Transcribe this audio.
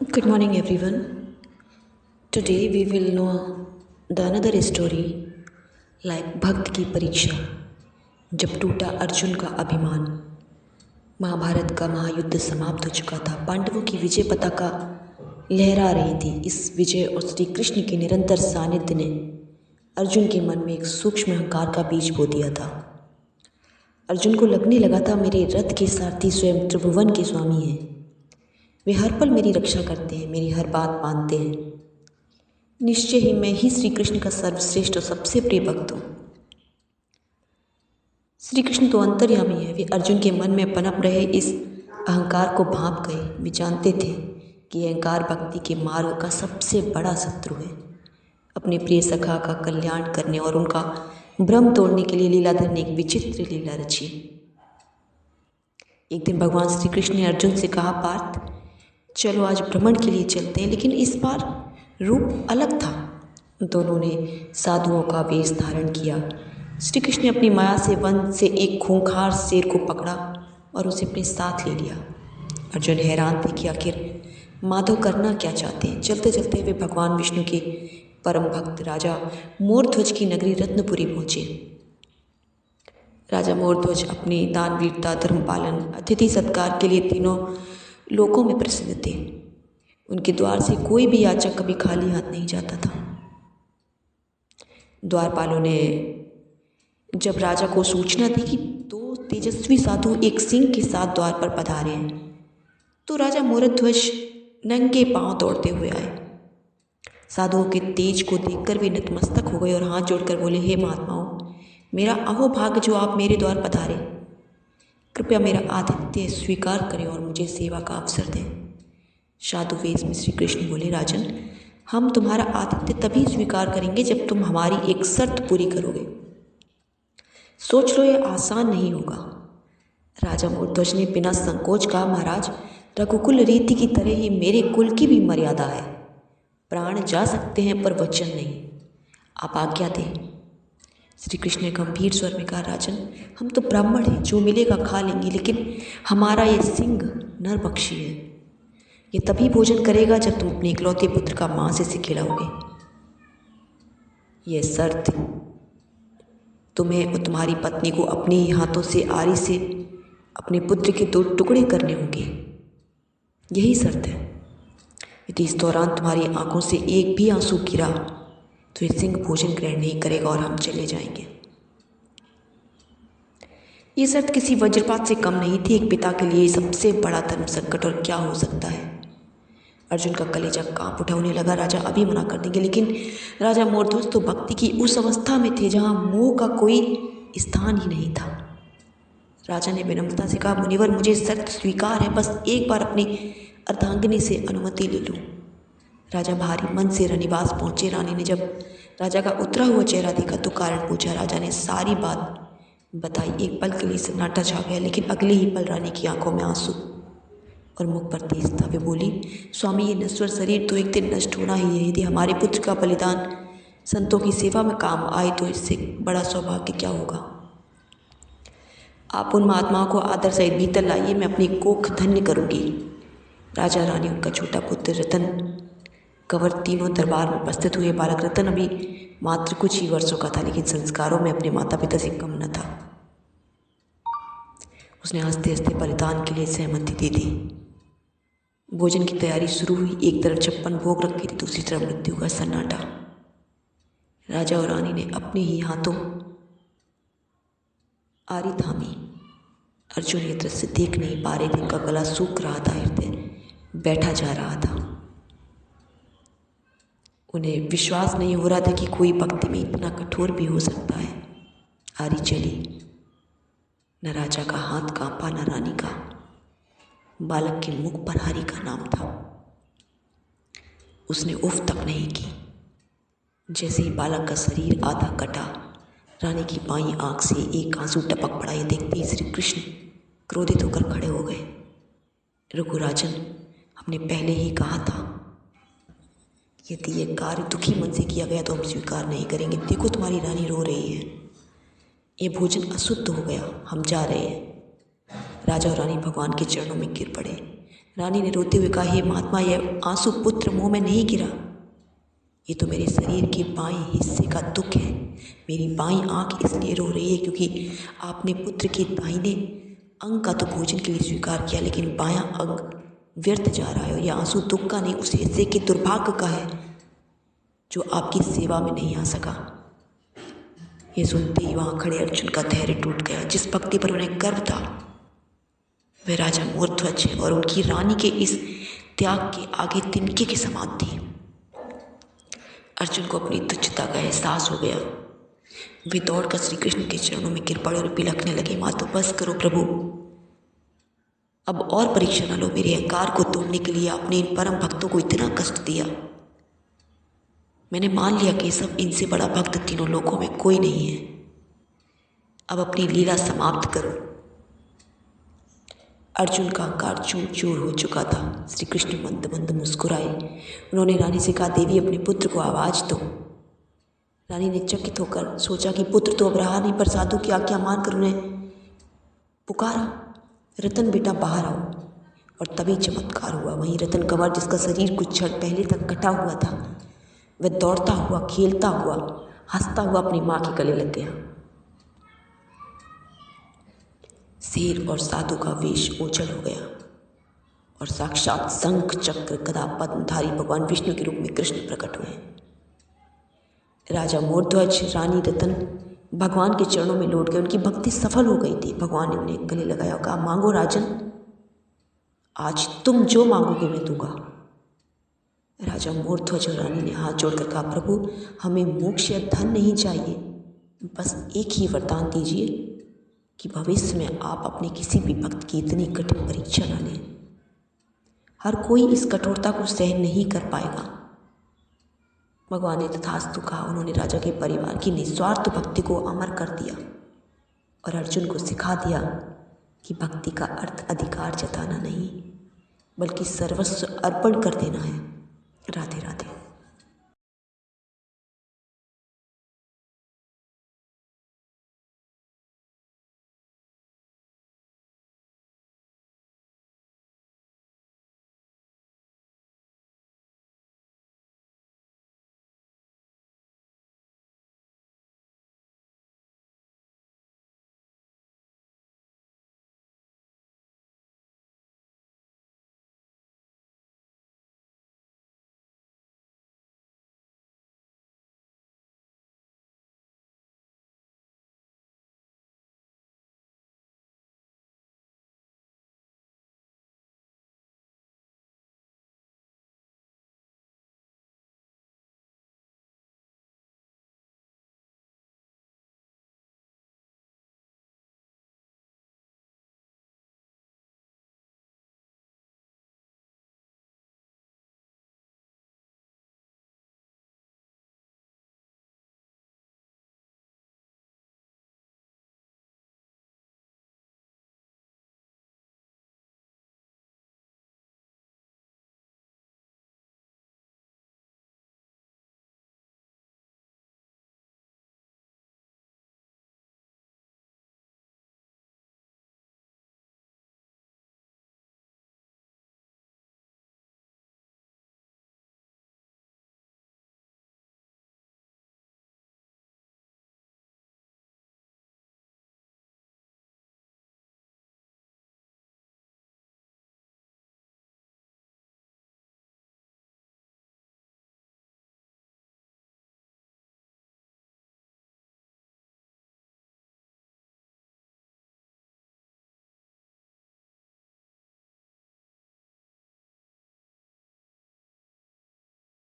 Good morning, everyone. Today we will know the another story like भक्त की परीक्षा जब टूटा अर्जुन का अभिमान। महाभारत का महायुद्ध समाप्त हो चुका था। पांडवों की विजय पताका लहरा रही थी। इस विजय और श्री कृष्ण के निरंतर सानिध्य ने अर्जुन के मन में एक सूक्ष्म अहंकार का बीज बो दिया था। अर्जुन को लगने लगा था मेरे रथ के सारथी स्वयं त्रिभुवन के स्वामी हैं। वे हर पल मेरी रक्षा करते हैं, मेरी हर बात मानते हैं। निश्चय ही मैं ही श्री कृष्ण का सर्वश्रेष्ठ और सबसे प्रिय भक्त हूँ। श्री कृष्ण तो अंतर्यामी है। वे अर्जुन के मन में पनप रहे इस अहंकार को भांप गए। वे जानते थे कि अहंकार भक्ति के मार्ग का सबसे बड़ा शत्रु है। अपने प्रिय सखा का कल्याण करने और उनका भ्रम तोड़ने के लिए लीलाधर ने एक विचित्र लीला रची। एक दिन भगवान श्री कृष्ण ने अर्जुन से कहा, पार्थ चलो आज भ्रमण के लिए चलते हैं। लेकिन इस बार रूप अलग था। दोनों ने साधुओं का वेश धारण किया। श्री कृष्ण ने अपनी माया से वन से एक खूंखार शेर को पकड़ा और उसे अपने साथ ले लिया। अर्जुन हैरान थे कि आखिर माधव करना क्या चाहते हैं। चलते चलते वे भगवान विष्णु के परम भक्त राजा मोरध्वज की नगरी रत्नपुरी पहुँचे। राजा मोरध्वज अपनी दानवीरता, धर्म पालन, अतिथि सत्कार के लिए तीनों लोकों में प्रसिद्ध थे। उनके द्वार से कोई भी याचक कभी खाली हाथ नहीं जाता था। द्वारपालों ने जब राजा को सूचना दी कि दो तेजस्वी साधु एक सिंह के साथ द्वार पर पधारे हैं, तो राजा मोरध्वज नंगे पांव दौड़ते हुए आए। साधुओं के तेज को देखकर वे नतमस्तक हो गए और हाथ जोड़कर बोले, हे महात्माओं, मेरा अहोभाग्य जो आप मेरे द्वार पधारे। कृपया मेरा आतिथ्य स्वीकार करें और मुझे सेवा का अवसर दें। साधु वेश में श्री कृष्ण बोले, राजन, हम तुम्हारा आतिथ्य तभी स्वीकार करेंगे जब तुम हमारी एक शर्त पूरी करोगे। सोच लो, यह आसान नहीं होगा। राजा मोरध्वज ने बिना संकोच कहा, महाराज, रघुकुल रीति की तरह ही मेरे कुल की भी मर्यादा है। प्राण जा सकते हैं पर वचन नहीं। आप आज्ञा दें। श्री कृष्ण ने गंभीर स्वर में कहा, राजन, हम तो ब्राह्मण हैं, जो मिलेगा खा लेंगे, लेकिन हमारा ये सिंह नरभक्षी है। ये तभी भोजन करेगा जब तुम अपने इकलौते पुत्र का मांस से खिलाओगे। यह शर्त तुम्हें और तुम्हारी पत्नी को अपने ही हाथों से आरी से अपने पुत्र के 2 टुकड़े करने होंगे। यही शर्त है। यदि इस दौरान तुम्हारी आंखों से एक भी आंसू गिरा तो ये सिंह भोजन ग्रहण नहीं करेगा और हम चले जाएंगे। ये शर्त किसी वज्रपात से कम नहीं थी। एक पिता के लिए सबसे बड़ा धर्म संकट और क्या हो सकता है। अर्जुन का कलेजा कांप उठा। उन्हें लगा राजा अभी मना कर देंगे, लेकिन राजा मोरध्वज तो भक्ति की उस अवस्था में थे जहाँ मोह का कोई स्थान ही नहीं था। राजा ने विनम्रता से कहा, मुनिवर, मुझे शर्त स्वीकार है, बस एक बार अपनी अर्धांगिनी से अनुमति ले लूँ। राजा भारी मन से रनिवास पहुँचे। रानी ने जब राजा का उतरा हुआ चेहरा देखा तो कारण पूछा। राजा ने सारी बात बताई। एक पल के लिए सन्नाटा छा गया, लेकिन अगले ही पल रानी की आंखों में आंसू और मुख पर तेज था। वे बोली, स्वामी, ये नश्वर शरीर तो एक दिन नष्ट होना ही है। यदि हमारे पुत्र का बलिदान संतों की सेवा में काम आए तो इससे बड़ा सौभाग्य क्या होगा। आप उन महात्माओं को आदर सहित भीतर लाइए, मैं अपनी कोख धन्य करूँगी। राजा, रानी, उनका छोटा पुत्र रतन कंवर तीनों दरबार में उपस्थित हुए। बालक रतन अभी मात्र कुछ ही वर्षों का था, लेकिन संस्कारों में अपने माता पिता से कम न था। उसने हंसते हंसते बलिदान के लिए सहमति दे दी। भोजन की तैयारी शुरू हुई। एक तरफ 56 भोग रखे थे, दूसरी तरफ मृत्यु का सन्नाटा। राजा और रानी ने अपने ही हाथों आरी थामी। अर्जुन ये दृश्य देख नहीं पा रहे थे। उनका गला सूख रहा था, हृदय बैठा जा रहा था। उन्हें विश्वास नहीं हो रहा था कि कोई भक्ति में इतना कठोर भी हो सकता है। आरी चली। न राजा का हाथ कांपा, न रानी का। बालक के मुख पर हरि का नाम था। उसने उफ तक नहीं की। जैसे ही बालक का शरीर आधा कटा, रानी की बाईं आंख से एक आंसू टपक पड़ा। ये देखते ही श्री कृष्ण क्रोधित होकर खड़े हो गए। रघुराजन, हमने पहले ही कहा था, यदि ये कार्य दुखी मन से किया गया तो हम स्वीकार नहीं करेंगे। देखो, तुम्हारी रानी रो रही है। ये भोजन अशुद्ध हो गया, हम जा रहे हैं। राजा और रानी भगवान के चरणों में गिर पड़े। रानी ने रोते हुए कहा, हे महात्मा, यह आंसू पुत्र मुंह में नहीं गिरा, ये तो मेरे शरीर के बाएं हिस्से का दुख है। मेरी बाईं आंख इसलिए रो रही है क्योंकि आपने पुत्र के दाहिने अंग का तो भोजन के लिए स्वीकार किया, लेकिन बायां अंग व्यर्थ जा रहा है। और यह आंसू दुख का नहीं, उस हिस्से के दुर्भाग्य का है जो आपकी सेवा में नहीं आ सका। ये सुनते ही वहाँ खड़े अर्जुन का धैर्य टूट गया। जिस भक्ति पर उन्हें गर्व था वह राजा मोरध्वज है, और उनकी रानी के इस त्याग के आगे तिनके के समान थी। अर्जुन को अपनी तुच्छता का एहसास हो गया। वे दौड़कर श्री कृष्ण के चरणों में गिर पड़े और बिलखने लगे, मातो बस करो प्रभु, अब और परीक्षा न लो। मेरे अहंकार को तोड़ने के लिए आपने इन परम भक्तों को इतना कष्ट दिया। मैंने मान लिया कि सब इनसे बड़ा भक्त तीनों लोकों में कोई नहीं है। अब अपनी लीला समाप्त करो। अर्जुन का अहंकार चूर चूर हो चुका था। श्री कृष्ण मंद मंद मुस्कुराए। उन्होंने रानी से कहा, देवी अपने पुत्र को आवाज़ दो। रानी ने चकित होकर सोचा कि पुत्र तो अब रहा नहीं, पर साधु की आज्ञा मानकर उन्हें पुकारा, रतन बेटा बाहर आओ। और तभी चमत्कार हुआ। वहीं रतन कंवर, जिसका शरीर कुछ क्षण पहले तक कटा हुआ था, वह दौड़ता हुआ, खेलता हुआ, हंसता हुआ अपनी माँ के गले लग गया। शेर और साधु का वेश ओझल हो गया और साक्षात शंख चक्र गदा पद्मधारी भगवान विष्णु के रूप में कृष्ण प्रकट हुए। राजा मोरध्वज, रानी रतन भगवान के चरणों में लौट गए। उनकी भक्ति सफल हो गई थी। भगवान ने उन्हें गले लगाया और कहा, मांगो राजन, आज तुम जो मांगोगे मैं दूंगा। राजा मोरध्वज और रानी ने हाथ जोड़कर कहा, प्रभु हमें मोक्ष या धन नहीं चाहिए, बस एक ही वरदान दीजिए कि भविष्य में आप अपने किसी भी भक्त की इतनी कठिन परीक्षा न लें। हर कोई इस कठोरता को सहन नहीं कर पाएगा। भगवान ने तथास्तु कहा। उन्होंने राजा के परिवार की निस्वार्थ भक्ति को अमर कर दिया और अर्जुन को सिखा दिया कि भक्ति का अर्थ अधिकार जताना नहीं, बल्कि सर्वस्व अर्पण कर देना है।